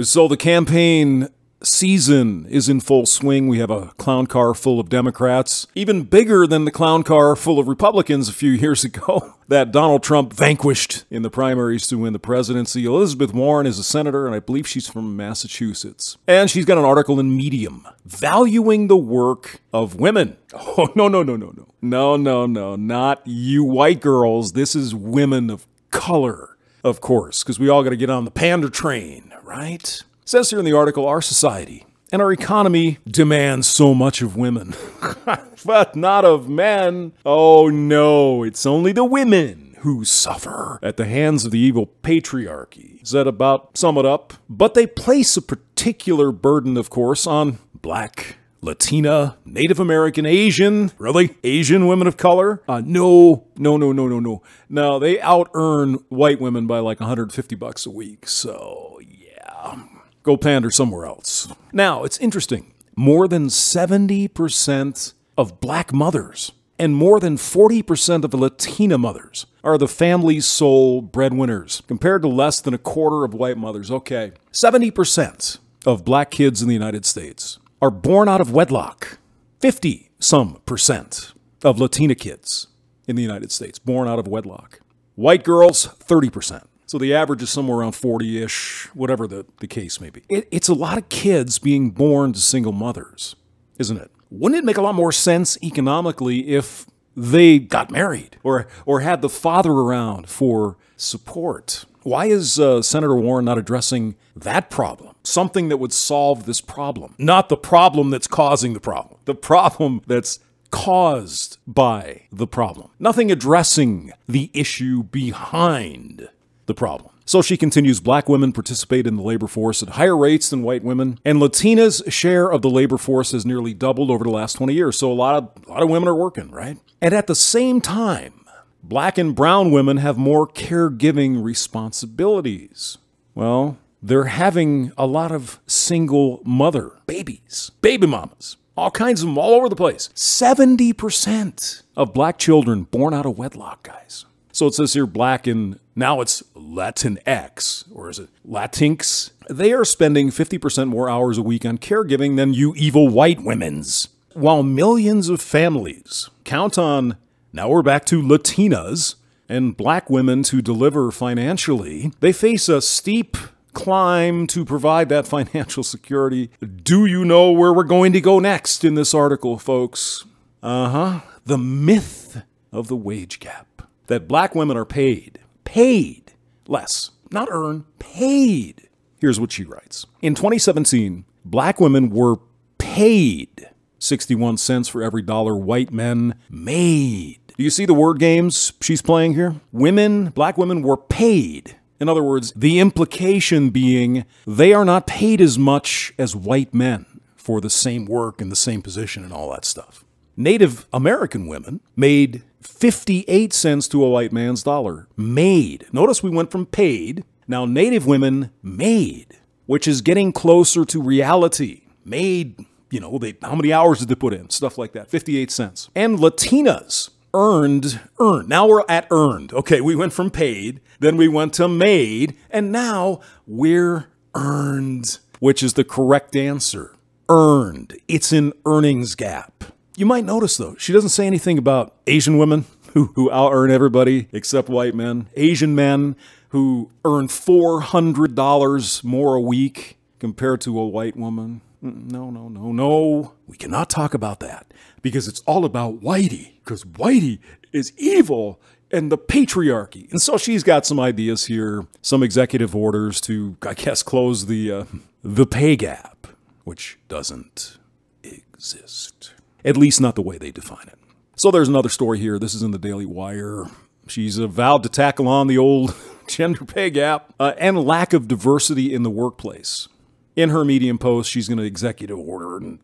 So the campaign season is in full swing. We have a clown car full of Democrats, even bigger than the clown car full of Republicans a few years ago that Donald Trump vanquished in the primaries to win the presidency. Elizabeth Warren is a senator, and I believe she's from Massachusetts. And she's got an article in Medium valuing the work of women. Oh, no, not you white girls. This is women of color, of course, because we all got to get on the pander train, right? It says here in the article, our society and our economy demands so much of women, but not of men. Oh no, it's only the women who suffer at the hands of the evil patriarchy. Does that about sum it up? But they place a particular burden, of course, on Black, Latina, Native American, Asian, really? Asian women of color? No. No, they out-earn white women by like $150 a week, so yeah. Go pander somewhere else. Now, it's interesting. More than 70% of Black mothers and more than 40% of Latina mothers are the family's sole breadwinners, compared to less than a quarter of white mothers. Okay, 70% of Black kids in the United States are born out of wedlock. 50-some% of Latina kids in the United States born out of wedlock. White girls, 30%. So the average is somewhere around 40-ish, whatever the case may be. It's a lot of kids being born to single mothers, isn't it? Wouldn't it make a lot more sense economically if they got married or had the father around for support? Why is Senator Warren not addressing that problem? Something that would solve this problem. Not the problem that's causing the problem. The problem that's caused by the problem. Nothing addressing the issue behind the problem. So she continues, Black women participate in the labor force at higher rates than white women, and Latina's share of the labor force has nearly doubled over the last 20 years. So a lot of women are working, right? And at the same time, Black and brown women have more caregiving responsibilities. Well, they're having a lot of single mother babies, baby mamas, all kinds of them all over the place. 70% of Black children born out of wedlock, guys. So it says here Black and now it's Latinx, or is it Latinx? They are spending 50% more hours a week on caregiving than you evil white women's. While millions of families count on, now we're back to Latinas and Black women to deliver financially, they face a steep climb to provide that financial security. Do you know where we're going to go next in this article, folks? The myth of the wage gap. That Black women are paid less, not earn, paid. Here's what she writes. In 2017, Black women were paid 61 cents for every dollar white men made. Do you see the word games she's playing here? Black women were paid. In other words, the implication being they are not paid as much as white men for the same work and the same position and all that stuff. Native American women made 58 cents to a white man's dollar. Made. Notice we went from paid. Now Native women made, which is getting closer to reality. Made, how many hours did they put in? Stuff like that. 58 cents. And Latinas earned. Now we're at earned. Okay, we went from paid, then we went to made, and now we're earned, which is the correct answer. Earned. It's an earnings gap. You might notice, though, she doesn't say anything about Asian women who out-earn everybody except white men. Asian men who earn $400 more a week compared to a white woman. No. We cannot talk about that because it's all about whitey, because whitey is evil and the patriarchy. And so she's got some ideas here, some executive orders to, I guess, close the pay gap, which doesn't exist. At least not the way they define it. So there's another story here. This is in the Daily Wire. She's vowed to tackle on the old gender pay gap and lack of diversity in the workplace. In her Medium post, she's going to executive order and,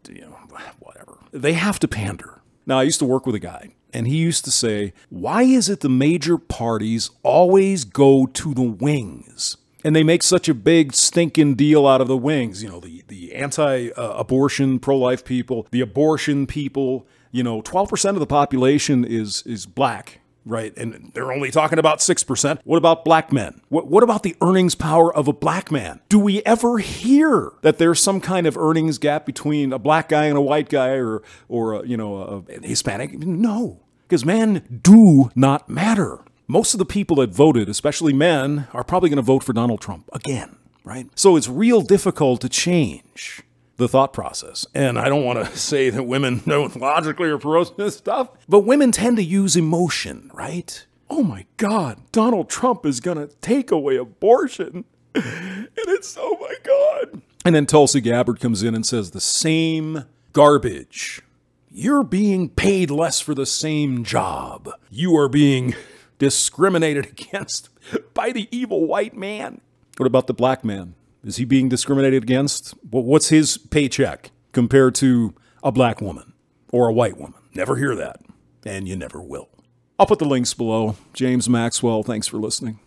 whatever. They have to pander. Now, I used to work with a guy, and he used to say, why is it the major parties always go to the wings? And they make such a big stinking deal out of the wings. The anti-abortion, pro-life people, the abortion people. 12% of the population is Black right? And they're only talking about 6%. What about black men? What about the earnings power of a black man? Do we ever hear that there's some kind of earnings gap between a black guy and a white guy or a Hispanic? No, because men do not matter. Most of the people that voted, especially men, are probably going to vote for Donald Trump again, right? So it's real difficult to change the thought process. And I don't want to say that women don't logically approach this stuff, but women tend to use emotion, right? Oh my God, Donald Trump is going to take away abortion. And it's, oh my God. And then Tulsi Gabberd comes in and says the same garbage. You're being paid less for the same job. You are being discriminated against by the evil white man. What about the black man? Is he being discriminated against? What's his paycheck compared to a black woman or a white woman? Never hear that, and you never will. I'll put the links below. James Maxwell, thanks for listening.